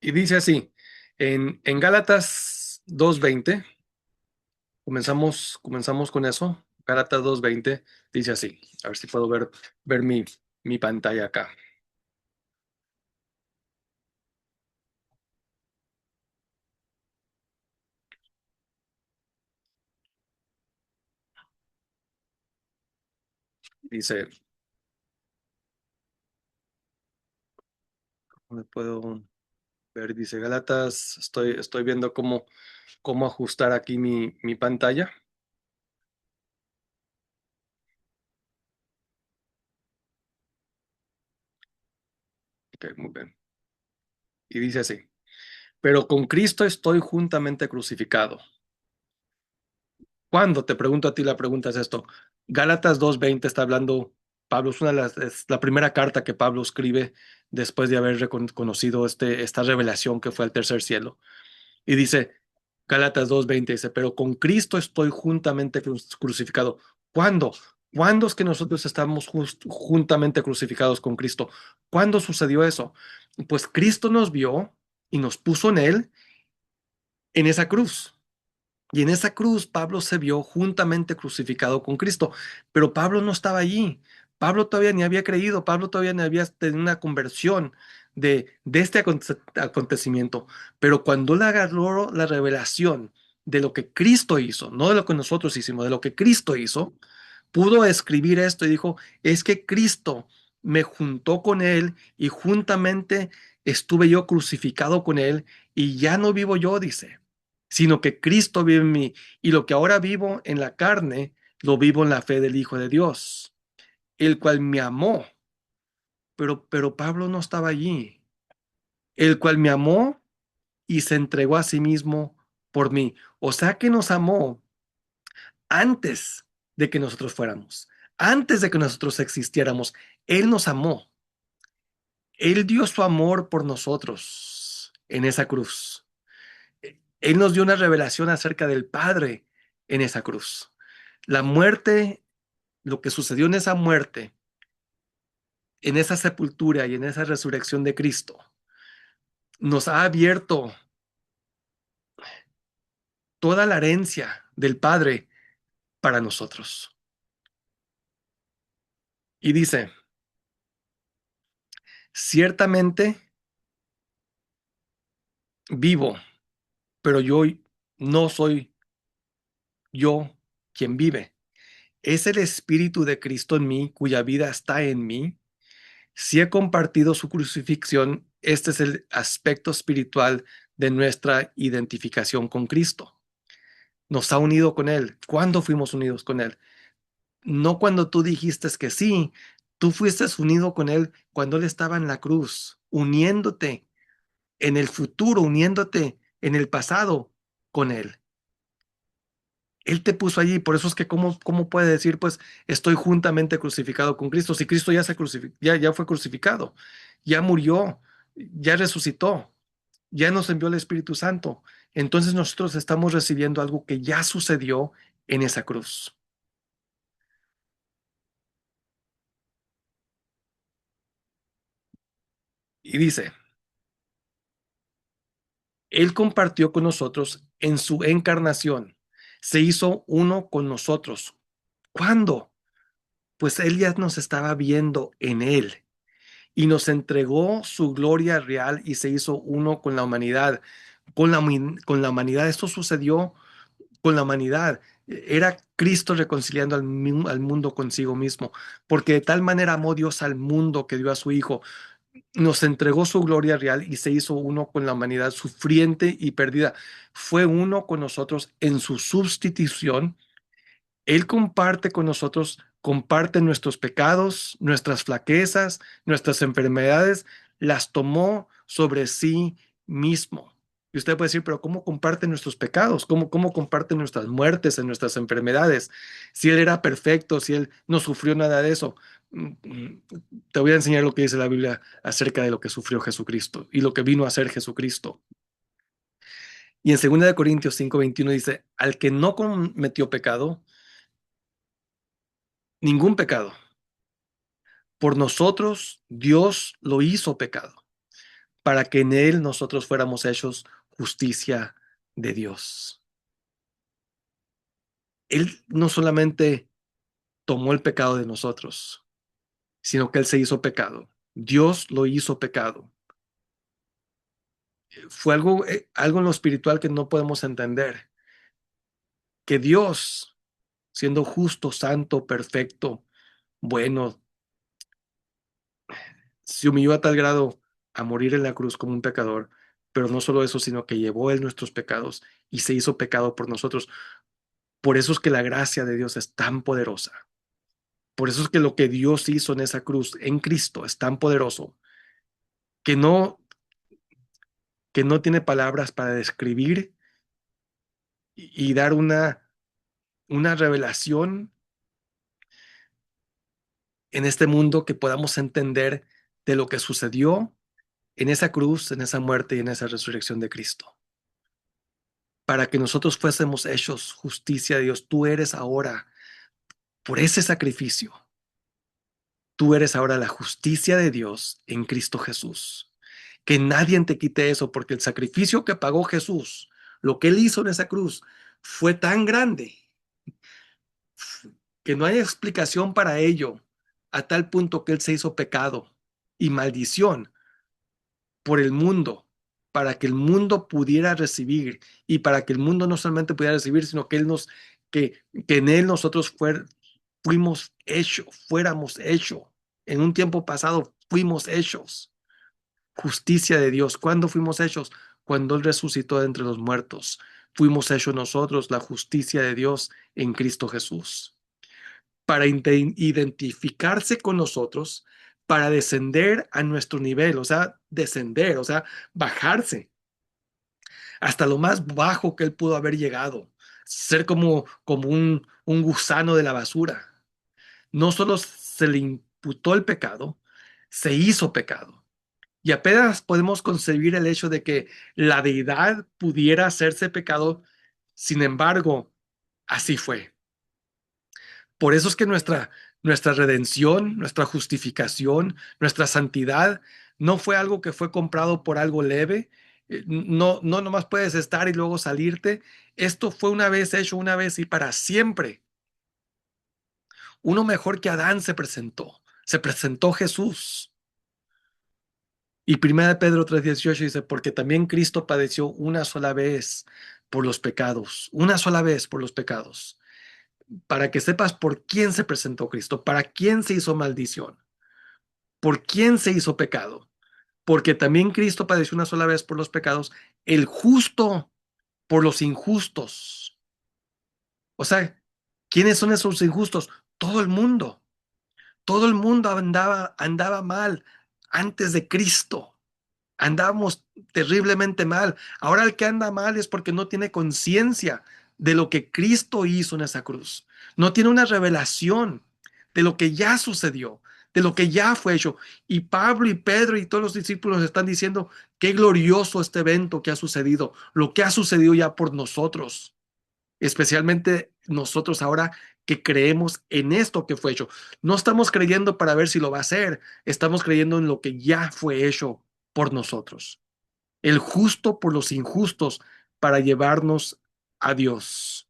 Y dice así, en Gálatas 2:20, comenzamos con eso. Gálatas 2:20 dice así, a ver si puedo ver mi pantalla acá. Dice, ¿dónde puedo ver? Dice Gálatas, estoy viendo cómo ajustar aquí mi pantalla. Ok, muy bien. Y dice así, pero con Cristo estoy juntamente crucificado. ¿Cuándo? Te pregunto a ti, la pregunta es esto. Gálatas 2:20 está hablando, Pablo, es la primera carta que Pablo escribe después de haber conocido esta revelación que fue al tercer cielo. Y dice, Gálatas 2:20 dice, pero con Cristo estoy juntamente crucificado. ¿Cuándo? ¿Cuándo es que nosotros estamos juntamente crucificados con Cristo? ¿Cuándo sucedió eso? Pues Cristo nos vio y nos puso en él, en esa cruz. Y en esa cruz Pablo se vio juntamente crucificado con Cristo, pero Pablo no estaba allí. Pablo todavía ni había creído, Pablo todavía ni había tenido una conversión de este acontecimiento. Pero cuando él agarró la revelación de lo que Cristo hizo, no de lo que nosotros hicimos, de lo que Cristo hizo, pudo escribir esto y dijo, es que Cristo me juntó con él y juntamente estuve yo crucificado con él y ya no vivo yo, dice, sino que Cristo vive en mí y lo que ahora vivo en la carne, lo vivo en la fe del Hijo de Dios, el cual me amó, pero Pablo no estaba allí, el cual me amó y se entregó a sí mismo por mí. O sea que nos amó antes de que nosotros fuéramos, antes de que nosotros existiéramos. Él nos amó. Él dio su amor por nosotros en esa cruz. Él nos dio una revelación acerca del Padre en esa cruz. La muerte, lo que sucedió en esa muerte, en esa sepultura y en esa resurrección de Cristo, nos ha abierto toda la herencia del Padre para nosotros. Y dice, ciertamente vivo, pero yo no soy yo quien vive. Es el Espíritu de Cristo en mí, cuya vida está en mí. Si he compartido su crucifixión, este es el aspecto espiritual de nuestra identificación con Cristo. Nos ha unido con Él. ¿Cuándo fuimos unidos con Él? No cuando tú dijiste que sí, tú fuiste unido con Él cuando Él estaba en la cruz, uniéndote en el futuro, uniéndote en el pasado con Él. Él te puso allí, por eso es que cómo puede decir, pues, estoy juntamente crucificado con Cristo, si Cristo ya fue crucificado, ya murió, ya resucitó, ya nos envió el Espíritu Santo. Entonces nosotros estamos recibiendo algo que ya sucedió en esa cruz. Y dice, Él compartió con nosotros en su encarnación, se hizo uno con nosotros. ¿Cuándo? Pues Él ya nos estaba viendo en Él y nos entregó su gloria real y se hizo uno con la humanidad. Con la humanidad, esto sucedió con la humanidad. Era Cristo reconciliando al mundo consigo mismo, porque de tal manera amó Dios al mundo que dio a su Hijo, nos entregó su gloria real y se hizo uno con la humanidad sufriente y perdida. Fue uno con nosotros en su sustitución. Él comparte con nosotros, comparte nuestros pecados, nuestras flaquezas, nuestras enfermedades, las tomó sobre sí mismo. Y usted puede decir, pero ¿cómo comparte nuestros pecados? ¿Cómo comparte nuestras muertes, en nuestras enfermedades? Si Él era perfecto, si Él no sufrió nada de eso. Te voy a enseñar lo que dice la Biblia acerca de lo que sufrió Jesucristo y lo que vino a hacer Jesucristo. Y en 2 Corintios 5:21 dice, al que no cometió pecado, ningún pecado. Por nosotros Dios lo hizo pecado, para que en Él nosotros fuéramos hechos justicia de Dios. Él no solamente tomó el pecado de nosotros, sino que Él se hizo pecado. Dios lo hizo pecado. Fue algo en lo espiritual que no podemos entender, que Dios, siendo justo, santo, perfecto, bueno, se humilló a tal grado a morir en la cruz como un pecador, pero no solo eso, sino que llevó Él nuestros pecados y se hizo pecado por nosotros. Por eso es que la gracia de Dios es tan poderosa. Por eso es que lo que Dios hizo en esa cruz, en Cristo, es tan poderoso que no, que no tiene palabras para describir y dar una revelación en este mundo que podamos entender de lo que sucedió en esa cruz, en esa muerte y en esa resurrección de Cristo. Para que nosotros fuésemos hechos justicia de Dios. Tú eres ahora, por ese sacrificio, tú eres ahora la justicia de Dios en Cristo Jesús. Que nadie te quite eso, porque el sacrificio que pagó Jesús, lo que Él hizo en esa cruz, fue tan grande que no hay explicación para ello, a tal punto que Él se hizo pecado y maldición por el mundo, para que el mundo pudiera recibir y para que el mundo no solamente pudiera recibir, sino que que en Él nosotros fuimos hechos, fuéramos hechos. En un tiempo pasado fuimos hechos. Justicia de Dios. ¿Cuándo fuimos hechos? Cuando Él resucitó de entre los muertos. Fuimos hechos nosotros la justicia de Dios en Cristo Jesús. Para identificarse con nosotros, para descender a nuestro nivel, o sea, descender, o sea, bajarse hasta lo más bajo que Él pudo haber llegado, ser como un gusano de la basura. No solo se le imputó el pecado, se hizo pecado. Y apenas podemos concebir el hecho de que la deidad pudiera hacerse pecado, sin embargo, así fue. Por eso es que nuestra redención, nuestra justificación, nuestra santidad no fue algo que fue comprado por algo leve. No, no nomás puedes estar y luego salirte. Esto fue una vez hecho, una vez y para siempre. Uno mejor que Adán se presentó Jesús. Y Primera de Pedro 3:18 dice, porque también Cristo padeció una sola vez por los pecados, una sola vez por los pecados, para que sepas por quién se presentó Cristo, para quién se hizo maldición, por quién se hizo pecado, porque también Cristo padeció una sola vez por los pecados, el justo por los injustos. O sea, ¿quiénes son esos injustos? Todo el mundo andaba mal antes de Cristo. Andábamos terriblemente mal. Ahora el que anda mal es porque no tiene conciencia de lo que Cristo hizo en esa cruz. No tiene una revelación de lo que ya sucedió, de lo que ya fue hecho. Y Pablo y Pedro y todos los discípulos están diciendo qué glorioso este evento que ha sucedido, lo que ha sucedido ya por nosotros, especialmente nosotros ahora que creemos en esto que fue hecho. No estamos creyendo para ver si lo va a hacer, estamos creyendo en lo que ya fue hecho por nosotros. El justo por los injustos para llevarnos a Dios.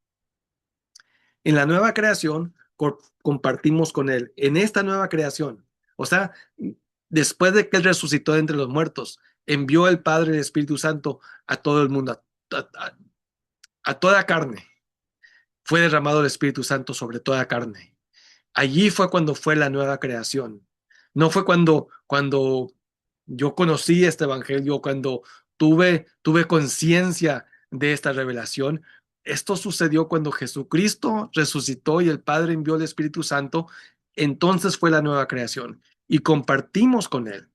En la nueva creación compartimos con Él. En esta nueva creación, o sea, después de que Él resucitó de entre los muertos, envió el Padre y el Espíritu Santo a todo el mundo, a toda carne. Fue derramado el Espíritu Santo sobre toda carne. Allí fue cuando fue la nueva creación. No fue cuando yo conocí este evangelio, cuando tuve conciencia de esta revelación. Esto sucedió cuando Jesucristo resucitó y el Padre envió el Espíritu Santo. Entonces fue la nueva creación y compartimos con Él.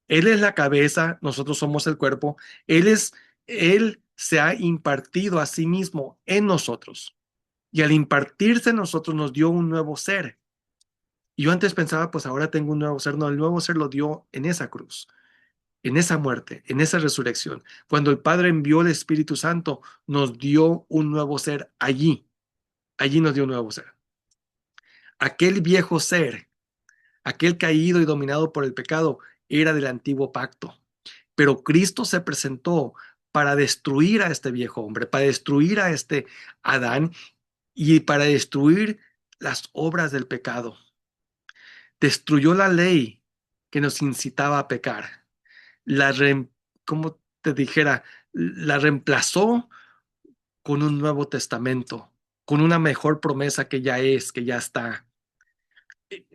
Él es la cabeza, nosotros somos el cuerpo. Él se ha impartido a sí mismo en nosotros. Y al impartirse en nosotros nos dio un nuevo ser. Y yo antes pensaba, pues ahora tengo un nuevo ser. No, el nuevo ser lo dio en esa cruz, en esa muerte, en esa resurrección. Cuando el Padre envió el Espíritu Santo, nos dio un nuevo ser allí. Allí nos dio un nuevo ser. Aquel viejo ser, aquel caído y dominado por el pecado, era del antiguo pacto. Pero Cristo se presentó para destruir a este viejo hombre, para destruir a este Adán y para destruir las obras del pecado. Destruyó la ley que nos incitaba a pecar. La, como te dijera, la reemplazó con un nuevo testamento, con una mejor promesa que ya es, que ya está.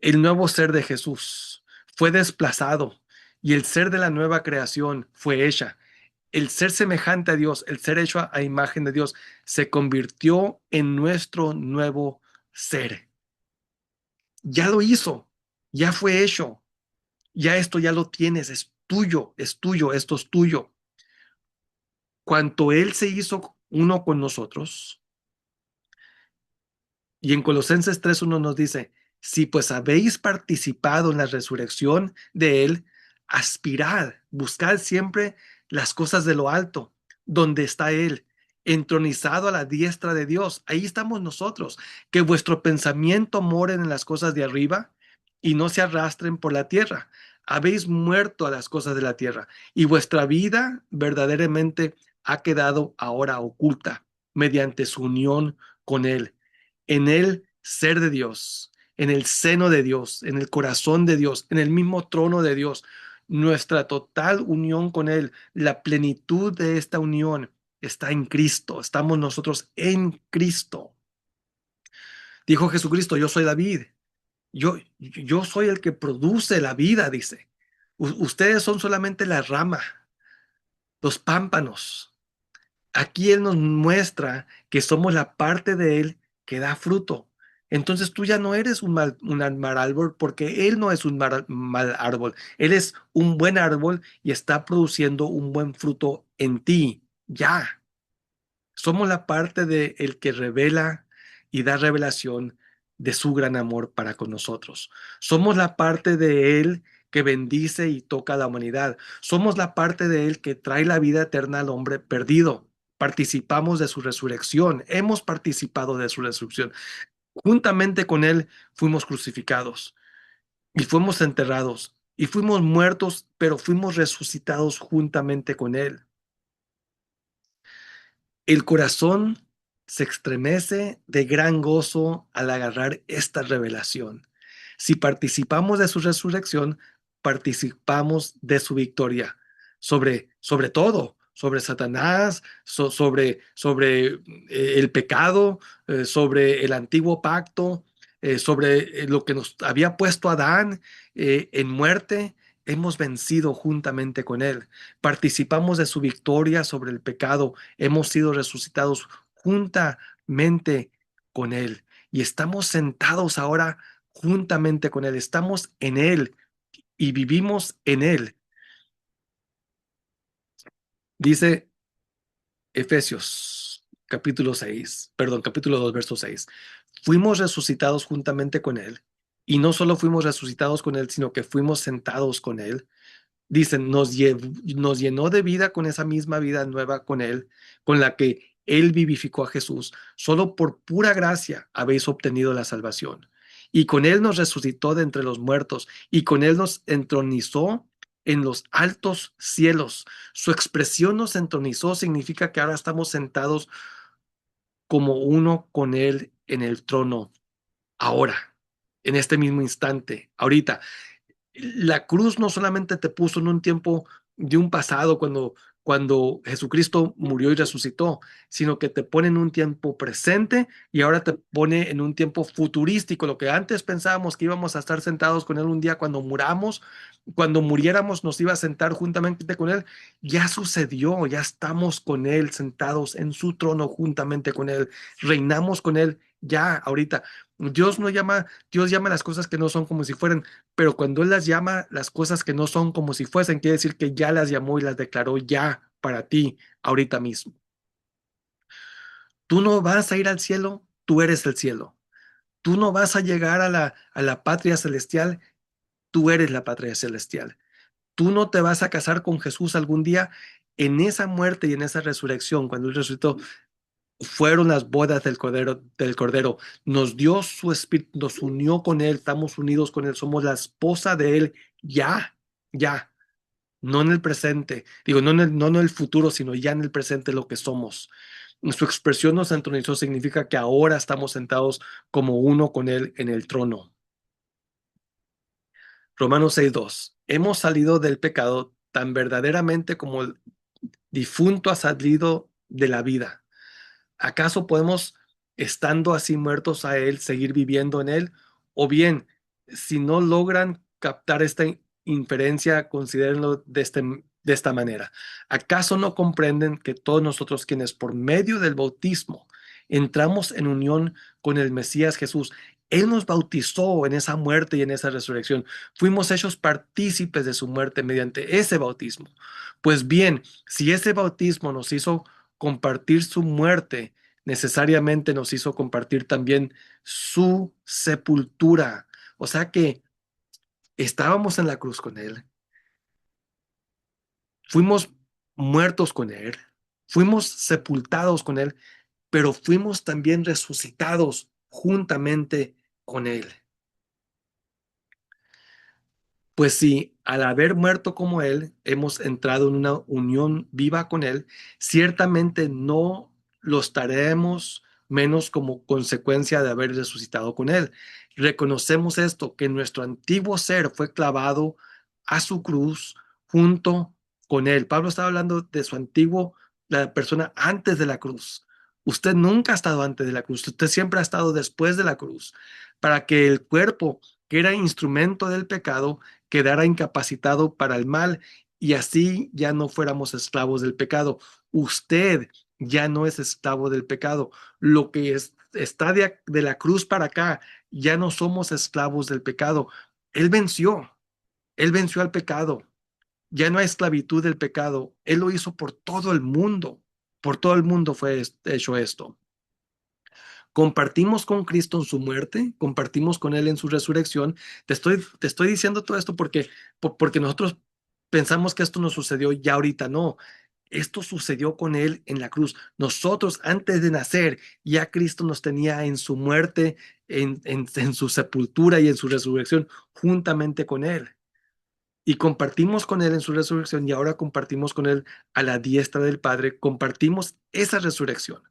El nuevo ser de Jesús fue desplazado y el ser de la nueva creación fue hecha. El ser semejante a Dios, el ser hecho a imagen de Dios, se convirtió en nuestro nuevo ser. Ya lo hizo, ya fue hecho, ya esto ya lo tienes, es tuyo, esto es tuyo. Cuanto Él se hizo uno con nosotros, y en Colosenses 3:1 nos dice, si pues habéis participado en la resurrección de Él, aspirad, buscad siempre las cosas de lo alto, donde está Él, entronizado a la diestra de Dios. Ahí estamos nosotros. Que vuestro pensamiento moren en las cosas de arriba y no se arrastren por la tierra. Habéis muerto a las cosas de la tierra y vuestra vida verdaderamente ha quedado ahora oculta mediante su unión con Él en el ser de Dios, en el seno de Dios, en el corazón de Dios, en el mismo trono de Dios. Nuestra total unión con Él, la plenitud de esta unión está en Cristo. Estamos nosotros en Cristo. Dijo Jesucristo, yo soy la vid. Yo soy el que produce la vida, dice. Ustedes son solamente la rama, los pámpanos. Aquí Él nos muestra que somos la parte de Él que da fruto. Entonces tú ya no eres mal árbol porque Él no es un mal árbol. Él es un buen árbol y está produciendo un buen fruto en ti. Ya. Somos la parte de el que revela y da revelación de su gran amor para con nosotros. Somos la parte de Él que bendice y toca a la humanidad. Somos la parte de Él que trae la vida eterna al hombre perdido. Participamos de su resurrección. Hemos participado de su resurrección. Juntamente con Él fuimos crucificados y fuimos enterrados y fuimos muertos, pero fuimos resucitados juntamente con Él. El corazón se estremece de gran gozo al agarrar esta revelación. Si participamos de su resurrección, participamos de su victoria sobre todo, sobre Satanás, sobre el pecado, sobre el antiguo pacto, sobre lo que nos había puesto Adán en muerte. Hemos vencido juntamente con él. Participamos de su victoria sobre el pecado. Hemos sido resucitados juntamente con Él y estamos sentados ahora juntamente con Él. Estamos en Él y vivimos en Él. Dice Efesios capítulo 6, perdón, capítulo 2, verso 6. Fuimos resucitados juntamente con Él y no solo fuimos resucitados con Él, sino que fuimos sentados con Él. Dicen, nos llenó de vida con esa misma vida nueva con Él, con la que Él vivificó a Jesús. Solo por pura gracia habéis obtenido la salvación. Y con Él nos resucitó de entre los muertos y con Él nos entronizó en los altos cielos. Su expresión nos entronizó significa que ahora estamos sentados como uno con Él en el trono, ahora, en este mismo instante, ahorita. La cruz no solamente te puso en un tiempo de un pasado cuando Jesucristo murió y resucitó, sino que te pone en un tiempo presente y ahora te pone en un tiempo futurístico. Lo que antes pensábamos que íbamos a estar sentados con Él un día cuando muramos, cuando muriéramos nos iba a sentar juntamente con Él, ya sucedió, ya estamos con Él sentados en su trono juntamente con Él, reinamos con Él ya ahorita. Dios llama las cosas que no son como si fueran, pero cuando Él las llama, las cosas que no son como si fuesen, quiere decir que ya las llamó y las declaró ya para ti ahorita mismo. Tú no vas a ir al cielo, tú eres el cielo. Tú no vas a llegar a la patria celestial, tú eres la patria celestial. Tú no te vas a casar con Jesús algún día. En esa muerte y en esa resurrección, cuando Él resucitó, fueron las bodas del Cordero. Nos dio su espíritu, nos unió con Él, estamos unidos con Él, somos la esposa de Él ya, ya. no en el presente, digo, no en el futuro, sino ya en el presente lo que somos. Su expresión nos entronizó significa que ahora estamos sentados como uno con Él en el trono. Romanos 6:2. Hemos salido del pecado tan verdaderamente como el difunto ha salido de la vida. ¿Acaso podemos, estando así muertos a Él, seguir viviendo en Él? O bien, si no logran captar esta inferencia, considérenlo de esta manera. ¿Acaso no comprenden que todos nosotros quienes por medio del bautismo entramos en unión con el Mesías Jesús, Él nos bautizó en esa muerte y en esa resurrección? Fuimos hechos partícipes de su muerte mediante ese bautismo. Pues bien, si ese bautismo nos hizo compartir su muerte, necesariamente nos hizo compartir también su sepultura. O sea que estábamos en la cruz con Él, fuimos muertos con Él, fuimos sepultados con Él, pero fuimos también resucitados juntamente con Él. Pues si al haber muerto como Él, hemos entrado en una unión viva con Él, ciertamente no lo estaremos menos como consecuencia de haber resucitado con Él. Reconocemos esto, que nuestro antiguo ser fue clavado a su cruz junto con Él. Pablo estaba hablando de su antiguo, la persona antes de la cruz. Usted nunca ha estado antes de la cruz, usted siempre ha estado después de la cruz, para que el cuerpo, que era instrumento del pecado, quedara incapacitado para el mal y así ya no fuéramos esclavos del pecado. Usted ya no es esclavo del pecado. Lo que está de la cruz para acá, ya no somos esclavos del pecado. Él venció, Él venció al pecado. Ya no hay esclavitud del pecado. Él lo hizo por todo el mundo. Por todo el mundo fue hecho esto. Compartimos con Cristo en su muerte, compartimos con Él en su resurrección. Te estoy diciendo todo esto porque nosotros pensamos que esto nos sucedió ya ahorita. No, esto sucedió con Él en la cruz. Nosotros antes de nacer, ya Cristo nos tenía en su muerte, en su sepultura y en su resurrección juntamente con Él. Y compartimos con Él en su resurrección y ahora compartimos con Él a la diestra del Padre. Compartimos esa resurrección.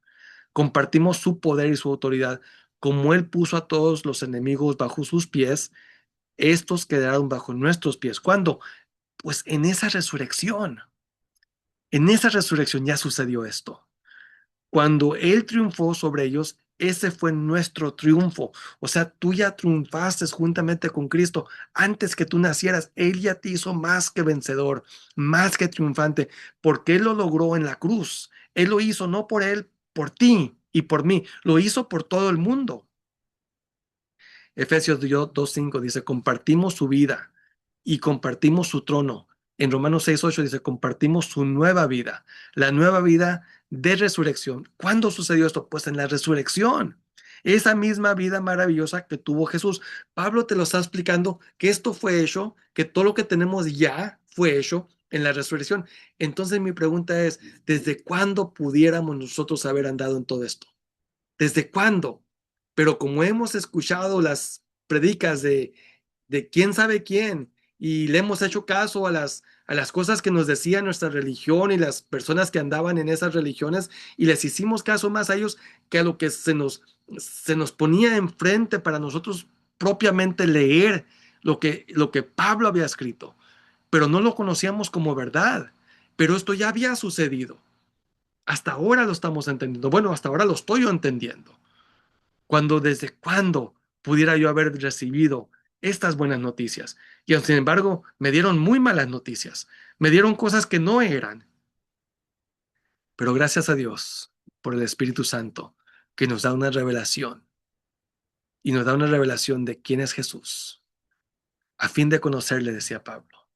Compartimos su poder y su autoridad. Como Él puso a todos los enemigos bajo sus pies, estos quedaron bajo nuestros pies. ¿Cuándo? Pues en esa resurrección. En esa resurrección ya sucedió esto. Cuando Él triunfó sobre ellos, ese fue nuestro triunfo. O sea, tú ya triunfaste juntamente con Cristo. Antes que tú nacieras, Él ya te hizo más que vencedor, más que triunfante, porque Él lo logró en la cruz. Él lo hizo no por Él, por ti y por mí, lo hizo por todo el mundo. Efesios 2:5 dice, compartimos su vida y compartimos su trono. En Romanos 6:8 dice, compartimos su nueva vida, la nueva vida de resurrección. ¿Cuándo sucedió esto? Pues en la resurrección. Esa misma vida maravillosa que tuvo Jesús. Pablo te lo está explicando que esto fue hecho, que todo lo que tenemos ya fue hecho en la resurrección. Entonces mi pregunta es, ¿desde cuándo pudiéramos nosotros haber andado en todo esto? ¿Desde cuándo? Pero como hemos escuchado las predicas de quién sabe quién y le hemos hecho caso a las cosas que nos decía nuestra religión y las personas que andaban en esas religiones y les hicimos caso más a ellos que a lo que se nos ponía enfrente para nosotros propiamente leer lo que Pablo había escrito, pero no lo conocíamos como verdad. Pero esto ya había sucedido. Hasta ahora lo estamos entendiendo. Bueno, hasta ahora lo estoy yo entendiendo. ¿Desde cuándo pudiera yo haber recibido estas buenas noticias? Y sin embargo, me dieron muy malas noticias, me dieron cosas que no eran, pero gracias a Dios por el Espíritu Santo que nos da una revelación y nos da una revelación de quién es Jesús, a fin de conocerle, decía Pablo.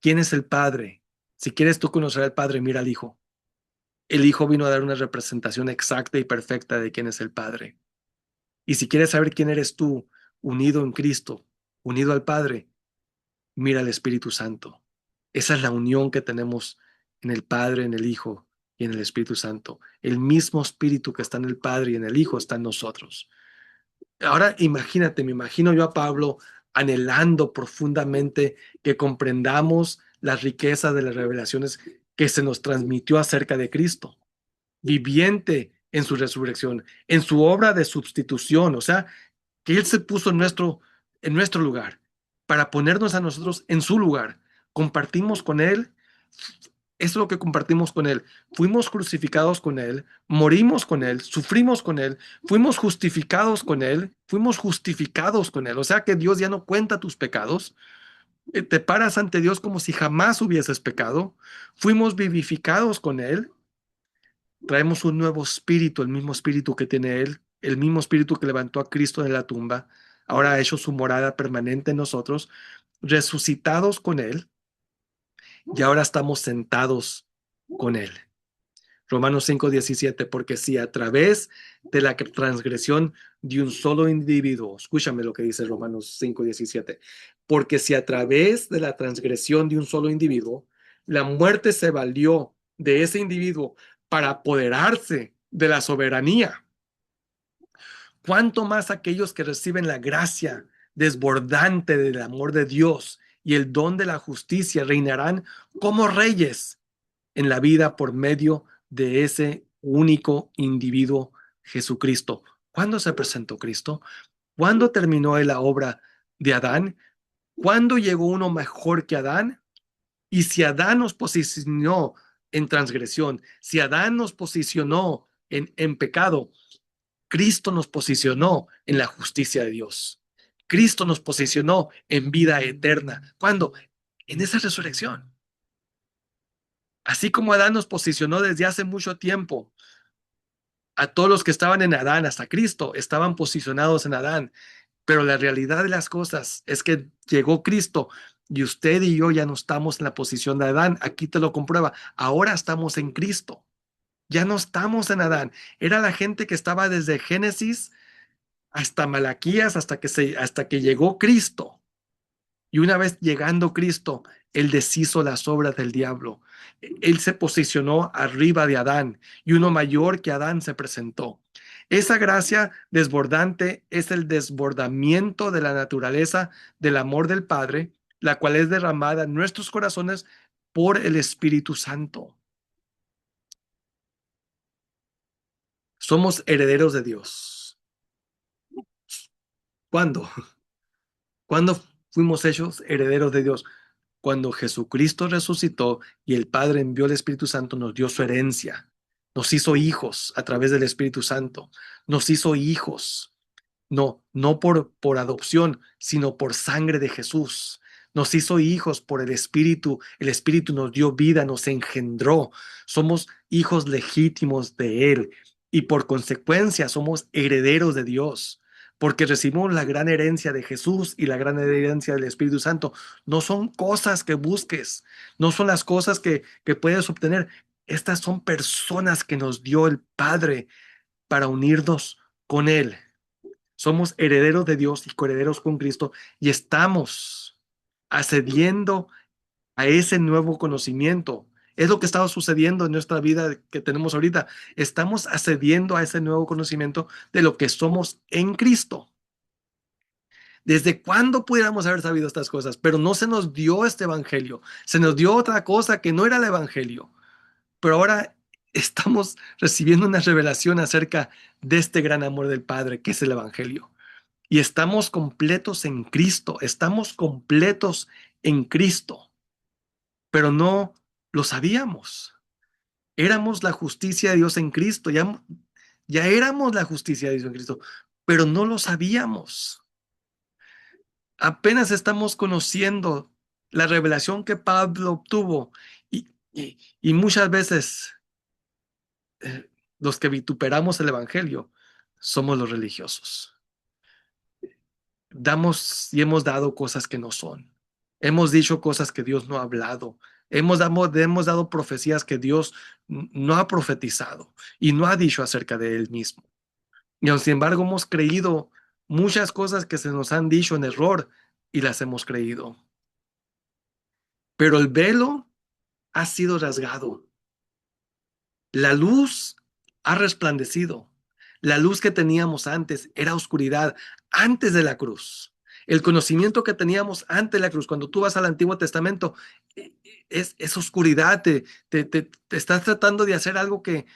¿Quién es el Padre? Si quieres tú conocer al Padre, mira al Hijo. El Hijo vino a dar una representación exacta y perfecta de quién es el Padre. Y si quieres saber quién eres tú, unido en Cristo, unido al Padre, mira al Espíritu Santo. Esa es la unión que tenemos en el Padre, en el Hijo y en el Espíritu Santo. El mismo Espíritu que está en el Padre y en el Hijo está en nosotros. Ahora imagínate, me imagino yo a Pablo anhelando profundamente que comprendamos las riquezas de las revelaciones que se nos transmitió acerca de Cristo, viviente en su resurrección, en su obra de sustitución, o sea, que Él se puso en nuestro lugar para ponernos a nosotros en su lugar. Compartimos con Él, eso es lo que compartimos con Él. Fuimos crucificados con Él, morimos con Él, sufrimos con Él, fuimos justificados con Él, fuimos justificados con Él. O sea que Dios ya no cuenta tus pecados, te paras ante Dios como si jamás hubieses pecado, fuimos vivificados con Él, traemos un nuevo espíritu, el mismo espíritu que tiene Él, el mismo espíritu que levantó a Cristo de la tumba, ahora ha hecho su morada permanente en nosotros, resucitados con Él y ahora estamos sentados con Él. Romanos 5:17, porque si a través de la transgresión de un solo individuo, escúchame lo que dice Romanos 5:17, porque si a través de la transgresión de un solo individuo, la muerte se valió de ese individuo para apoderarse de la soberanía, cuánto más aquellos que reciben la gracia desbordante del amor de Dios y el don de la justicia reinarán como reyes en la vida por medio de ese único individuo, Jesucristo. ¿Cuándo se presentó Cristo? ¿Cuándo terminó la obra de Adán? ¿Cuándo llegó uno mejor que Adán? Y si Adán nos posicionó en transgresión, si Adán nos posicionó en pecado, Cristo nos posicionó en la justicia de Dios. Cristo nos posicionó en vida eterna. ¿Cuándo? En esa resurrección. Así como Adán nos posicionó desde hace mucho tiempo, a todos los que estaban en Adán hasta Cristo estaban posicionados en Adán, pero la realidad de las cosas es que llegó Cristo y usted y yo ya no estamos en la posición de Adán. Aquí te lo comprueba. Ahora estamos en Cristo. Ya no estamos en Adán. Era la gente que estaba desde Génesis hasta Malaquías, hasta que llegó Cristo. Y una vez llegando Cristo, Él deshizo las obras del diablo. Él se posicionó arriba de Adán y uno mayor que Adán se presentó. Esa gracia desbordante es el desbordamiento de la naturaleza del amor del Padre, la cual es derramada en nuestros corazones por el Espíritu Santo. Somos herederos de Dios. ¿Cuándo? ¿Cuándo fuimos hechos herederos de Dios? Cuando Jesucristo resucitó y el Padre envió el Espíritu Santo, nos dio su herencia, nos hizo hijos a través del Espíritu Santo, nos hizo hijos, no por adopción, sino por sangre de Jesús. Nos hizo hijos por el Espíritu nos dio vida, nos engendró, somos hijos legítimos de Él y por consecuencia somos herederos de Dios, porque recibimos la gran herencia de Jesús y la gran herencia del Espíritu Santo. No son cosas que busques, no son las cosas que puedes obtener. Estas son personas que nos dio el Padre para unirnos con Él. Somos herederos de Dios y coherederos con Cristo y estamos accediendo a ese nuevo conocimiento. Es lo que está sucediendo en nuestra vida que tenemos ahorita. Estamos accediendo a ese nuevo conocimiento de lo que somos en Cristo. ¿Desde cuándo pudiéramos haber sabido estas cosas? Pero no se nos dio este evangelio. Se nos dio otra cosa que no era el evangelio. Pero ahora estamos recibiendo una revelación acerca de este gran amor del Padre, que es el evangelio. Y estamos completos en Cristo, estamos completos en Cristo, pero no lo sabíamos. Éramos la justicia de Dios en Cristo, ya éramos la justicia de Dios en Cristo, pero no lo sabíamos. Apenas estamos conociendo la revelación que Pablo obtuvo y muchas veces los que vituperamos el Evangelio somos los religiosos. Damos y hemos dado cosas que no son. Hemos dicho cosas que Dios no ha hablado. Hemos dado profecías que Dios no ha profetizado y no ha dicho acerca de Él mismo. Y sin embargo hemos creído muchas cosas que se nos han dicho en error y las hemos creído. Pero el velo ha sido rasgado. La luz ha resplandecido. La luz que teníamos antes era oscuridad antes de la cruz. El conocimiento que teníamos antes de la cruz, cuando tú vas al Antiguo Testamento, es oscuridad, te estás tratando de hacer algo que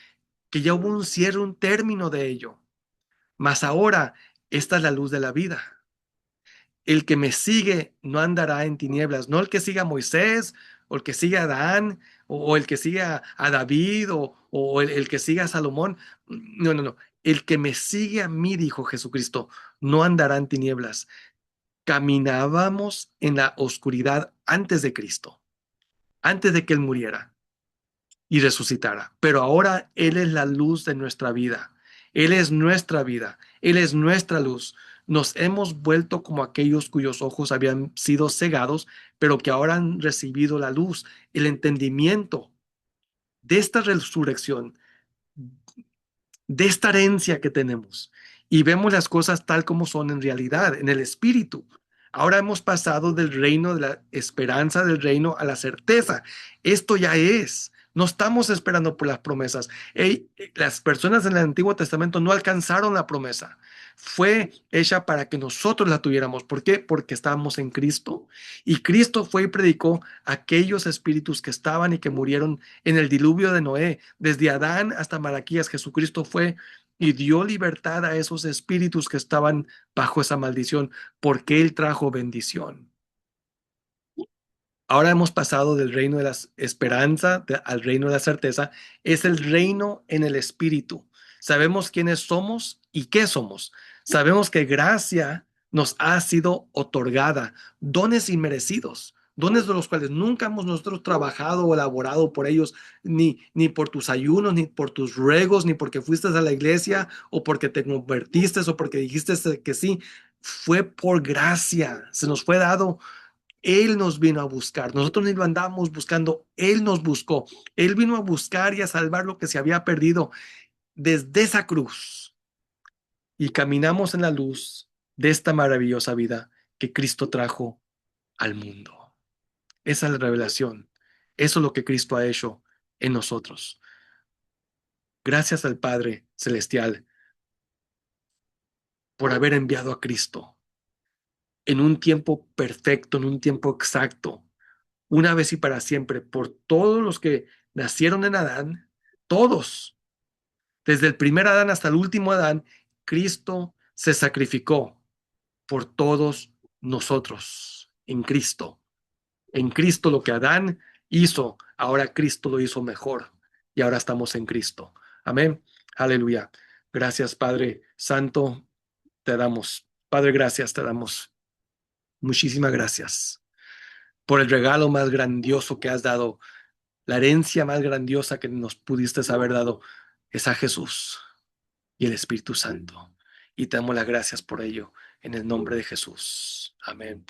ya hubo un cierre, un término de ello. Mas ahora, esta es la luz de la vida. El que me sigue no andará en tinieblas, no el que siga a Moisés, o el que siga a Adán, o el que siga a David, o el que siga a Salomón. No, no, no. El que me sigue a mí, dijo Jesucristo, no andará en tinieblas. Caminábamos en la oscuridad antes de Cristo, antes de que Él muriera y resucitara. Pero ahora Él es la luz de nuestra vida. Él es nuestra vida. Él es nuestra luz. Nos hemos vuelto como aquellos cuyos ojos habían sido cegados, pero que ahora han recibido la luz, el entendimiento de esta resurrección, de esta herencia que tenemos, y vemos las cosas tal como son en realidad, en el espíritu. Ahora hemos pasado del reino de la esperanza del reino a la certeza. Esto ya es. No estamos esperando por las promesas. Las personas en el Antiguo Testamento no alcanzaron la promesa. Fue hecha para que nosotros la tuviéramos. ¿Por qué? Porque estábamos en Cristo. Y Cristo fue y predicó a aquellos espíritus que estaban y que murieron en el diluvio de Noé. Desde Adán hasta Malaquías, Jesucristo fue y dio libertad a esos espíritus que estaban bajo esa maldición, porque Él trajo bendición. Ahora hemos pasado del reino de la esperanza al reino de la certeza. Es el reino en el espíritu. Sabemos quiénes somos y qué somos. Sabemos que gracia nos ha sido otorgada, dones inmerecidos, dones de los cuales nunca hemos nosotros trabajado o elaborado por ellos, ni por tus ayunos, ni por tus ruegos, ni porque fuiste a la iglesia o porque te convertiste o porque dijiste que sí. Fue por gracia, se nos fue dado. Él nos vino a buscar. Nosotros ni lo andábamos buscando. Él nos buscó. Él vino a buscar y a salvar lo que se había perdido desde esa cruz. Y caminamos en la luz de esta maravillosa vida que Cristo trajo al mundo. Esa es la revelación. Eso es lo que Cristo ha hecho en nosotros. Gracias al Padre Celestial por haber enviado a Cristo en un tiempo perfecto, en un tiempo exacto, una vez y para siempre, por todos los que nacieron en Adán, todos, desde el primer Adán hasta el último Adán, Cristo se sacrificó por todos nosotros, en Cristo. En Cristo lo que Adán hizo, ahora Cristo lo hizo mejor y ahora estamos en Cristo. Amén. Aleluya. Gracias, Padre Santo, te damos. Padre, gracias, te damos. Muchísimas gracias por el regalo más grandioso que has dado. La herencia más grandiosa que nos pudiste haber dado es a Jesús y el Espíritu Santo. Y te damos las gracias por ello en el nombre de Jesús. Amén.